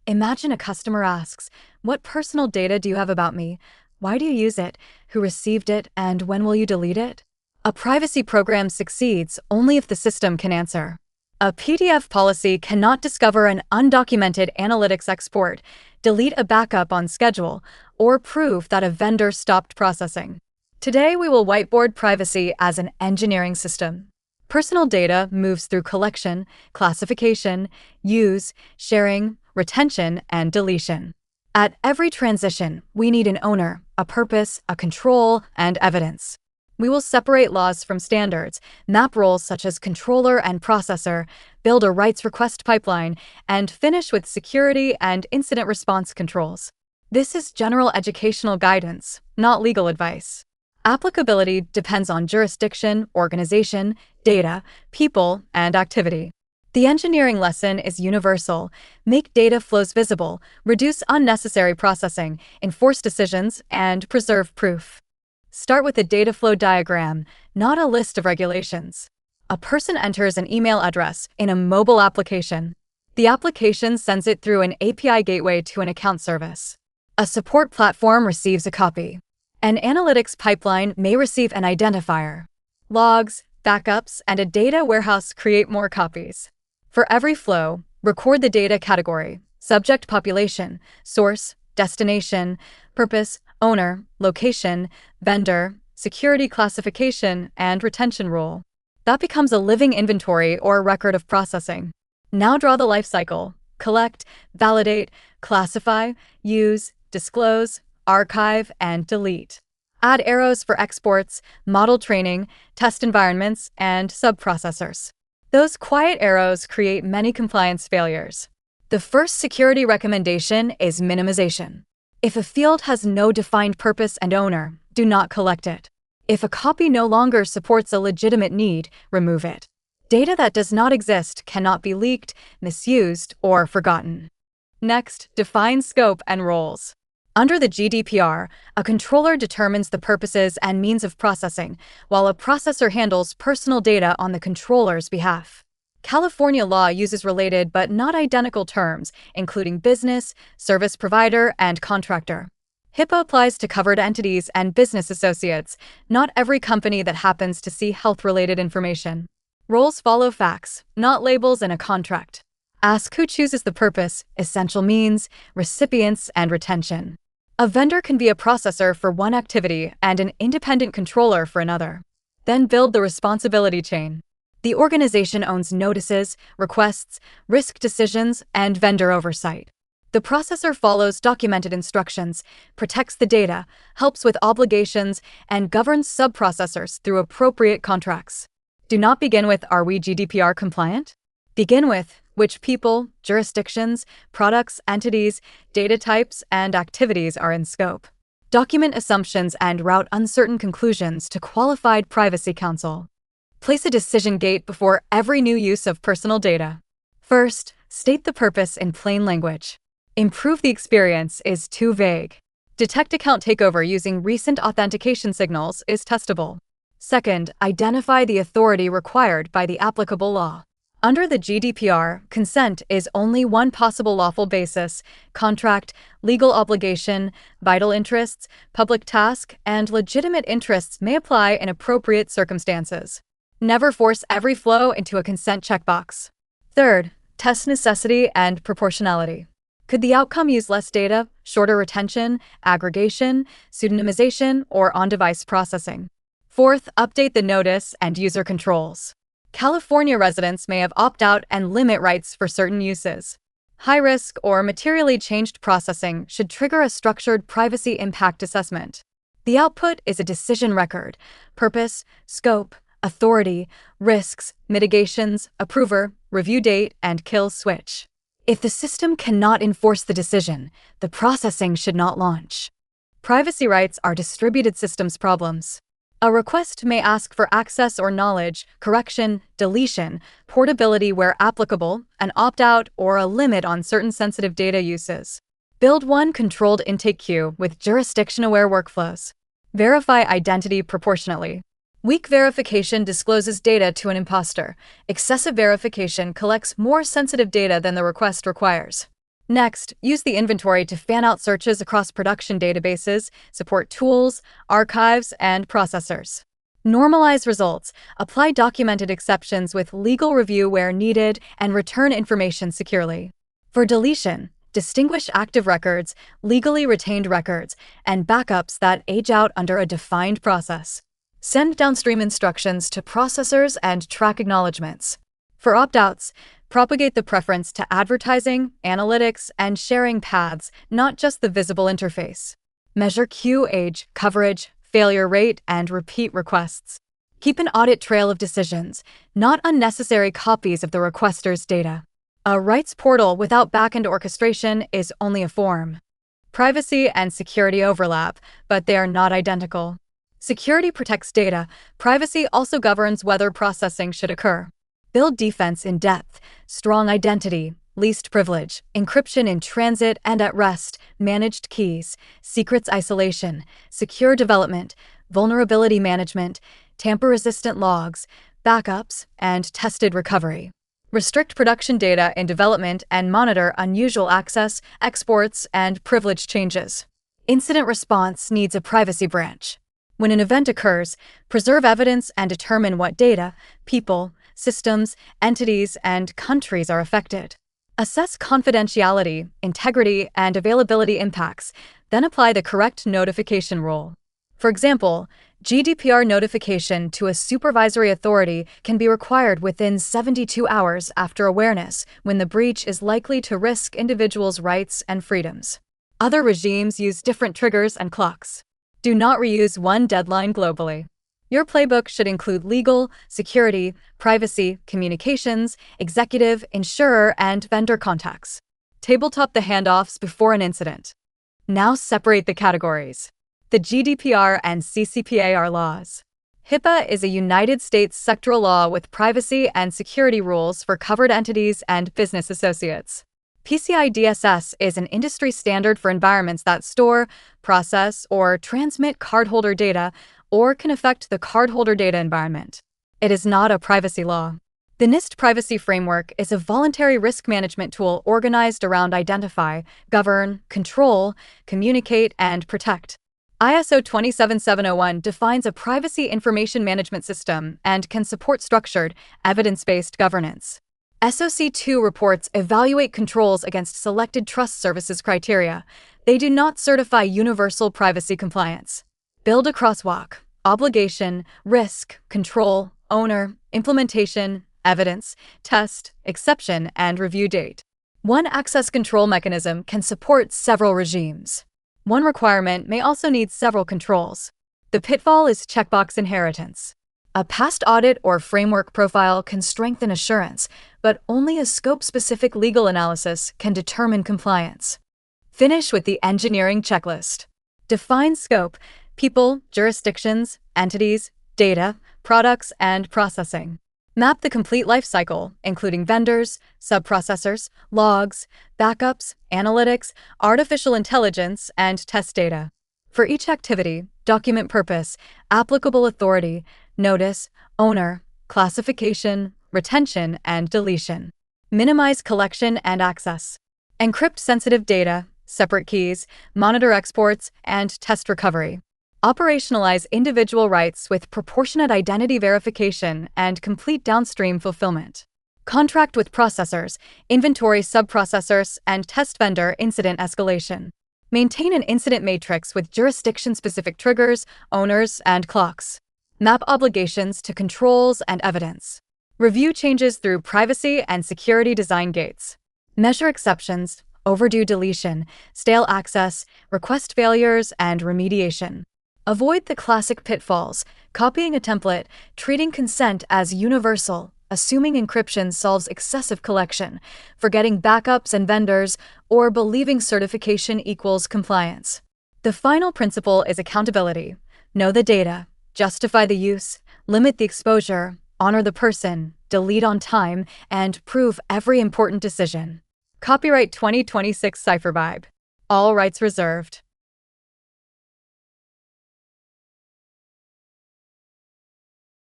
Imagine a customer asks, "What personal data do you have about me? Why do you use it? Who received it? And when will you delete it?" A privacy program succeeds only if the system can answer. A PDF policy cannot discover an undocumented analytics export, delete a backup on schedule, or prove that a vendor stopped processing. Today, we will whiteboard privacy as an engineering system. Personal data moves through collection, classification, use, sharing, retention, and deletion. At every transition, we need an owner, a purpose, a control, and evidence. We will separate laws from standards, map roles such as controller and processor, build a rights request pipeline, and finish with security and incident response controls. This is general educational guidance, not legal advice. Applicability depends on jurisdiction, organization, data, people, and activity. The engineering lesson is universal. Make data flows visible, reduce unnecessary processing, enforce decisions, and preserve proof. Start with a data flow diagram, not a list of regulations. A person enters an email address in a mobile application. The application sends it through an API gateway to an account service. A support platform receives a copy. An analytics pipeline may receive an identifier. Logs, backups, and a data warehouse create more copies. For every flow, record the data category, subject population, source, destination, purpose, owner, location, vendor, security classification, and retention rule. That becomes a living inventory or record of processing. Now draw the lifecycle: collect, validate, classify, use, disclose, archive, and delete. Add arrows for exports, model training, test environments, and subprocessors. Those quiet arrows create many compliance failures. The first security recommendation is minimization. If a field has no defined purpose and owner, do not collect it. If a copy no longer supports a legitimate need, remove it. Data that does not exist cannot be leaked, misused, or forgotten. Next, define scope and roles. Under the GDPR, a controller determines the purposes and means of processing, while a processor handles personal data on the controller's behalf. California law uses related but not identical terms, including business, service provider, and contractor. HIPAA applies to covered entities and business associates, not every company that happens to see health-related information. Roles follow facts, not labels in a contract. Ask who chooses the purpose, essential means, recipients, and retention. A vendor can be a processor for one activity and an independent controller for another. Then build the responsibility chain. The organization owns notices, requests, risk decisions, and vendor oversight. The processor follows documented instructions, protects the data, helps with obligations, and governs subprocessors through appropriate contracts. Do not begin with, "Are we GDPR compliant?" Begin with, "Which people, jurisdictions, products, entities, data types, and activities are in scope?" Document assumptions and route uncertain conclusions to qualified privacy counsel. Place a decision gate before every new use of personal data. First, state the purpose in plain language. Improve the experience is too vague. Detect account takeover using recent authentication signals is testable. Second, identify the authority required by the applicable law. Under the GDPR, consent is only one possible lawful basis: contract, legal obligation, vital interests, public task, and legitimate interests may apply in appropriate circumstances. Never force every flow into a consent checkbox. Third, test necessity and proportionality. Could the outcome use less data, shorter retention, aggregation, pseudonymization, or on-device processing? Fourth, update the notice and user controls. California residents may have opt-out and limit rights for certain uses. High-risk or materially changed processing should trigger a structured privacy impact assessment. The output is a decision record: purpose, scope, authority, risks, mitigations, approver, review date, and kill switch. If the system cannot enforce the decision, the processing should not launch. Privacy rights are distributed systems problems. A request may ask for access or knowledge, correction, deletion, portability where applicable, an opt-out, or a limit on certain sensitive data uses. Build one controlled intake queue with jurisdiction-aware workflows. Verify identity proportionately. Weak verification discloses data to an imposter. Excessive verification collects more sensitive data than the request requires. Next, use the inventory to fan out searches across production databases, support tools, archives, and processors. Normalize results, apply documented exceptions with legal review where needed, and return information securely. For deletion, distinguish active records, legally retained records, and backups that age out under a defined process. Send downstream instructions to processors and track acknowledgements. For opt-outs, propagate the preference to advertising, analytics, and sharing paths, not just the visible interface. Measure queue age, coverage, failure rate, and repeat requests. Keep an audit trail of decisions, not unnecessary copies of the requester's data. A rights portal without backend orchestration is only a form. Privacy and security overlap, but they are not identical. Security protects data. Privacy also governs whether processing should occur. Build defense in depth, strong identity, least privilege, encryption in transit and at rest, managed keys, secrets isolation, secure development, vulnerability management, tamper-resistant logs, backups, and tested recovery. Restrict production data in development and monitor unusual access, exports, and privilege changes. Incident response needs a privacy branch. When an event occurs, preserve evidence and determine what data, people, systems, entities, and countries are affected. Assess confidentiality, integrity, and availability impacts, then apply the correct notification rule. For example, GDPR notification to a supervisory authority can be required within 72 hours after awareness when the breach is likely to risk individuals' rights and freedoms. Other regimes use different triggers and clocks. Do not reuse one deadline globally. Your playbook should include legal, security, privacy, communications, executive, insurer, and vendor contacts. Tabletop the handoffs before an incident. Now separate the categories. The GDPR and CCPA are laws. HIPAA is a United States sectoral law with privacy and security rules for covered entities and business associates. PCI DSS is an industry standard for environments that store, process, or transmit cardholder data or can affect the cardholder data environment. It is not a privacy law. The NIST Privacy Framework is a voluntary risk management tool organized around identify, govern, control, communicate, and protect. ISO 27701 defines a privacy information management system and can support structured, evidence-based governance. SOC 2 reports evaluate controls against selected trust services criteria. They do not certify universal privacy compliance. Build a crosswalk: obligation, risk, control, owner, implementation, evidence, test, exception, and review date. One access control mechanism can support several regimes. One requirement may also need several controls. The pitfall is checkbox inheritance. A past audit or framework profile can strengthen assurance, but only a scope-specific legal analysis can determine compliance. Finish with the engineering checklist. Define scope: people, jurisdictions, entities, data, products, and processing. Map the complete lifecycle, including vendors, subprocessors, logs, backups, analytics, artificial intelligence, and test data. For each activity, document purpose, applicable authority, notice, owner, classification, retention, and deletion. Minimize collection and access. Encrypt sensitive data, separate keys, monitor exports, and test recovery. Operationalize individual rights with proportionate identity verification and complete downstream fulfillment. Contract with processors, inventory subprocessors, and test vendor incident escalation. Maintain an incident matrix with jurisdiction-specific triggers, owners, and clocks. Map obligations to controls and evidence. Review changes through privacy and security design gates. Measure exceptions, overdue deletion, stale access, request failures, and remediation. Avoid the classic pitfalls: copying a template, treating consent as universal, assuming encryption solves excessive collection, forgetting backups and vendors, or believing certification equals compliance. The final principle is accountability. Know the data, justify the use, limit the exposure, honor the person, delete on time, and prove every important decision. Copyright 2026 CipherVibe. All rights reserved.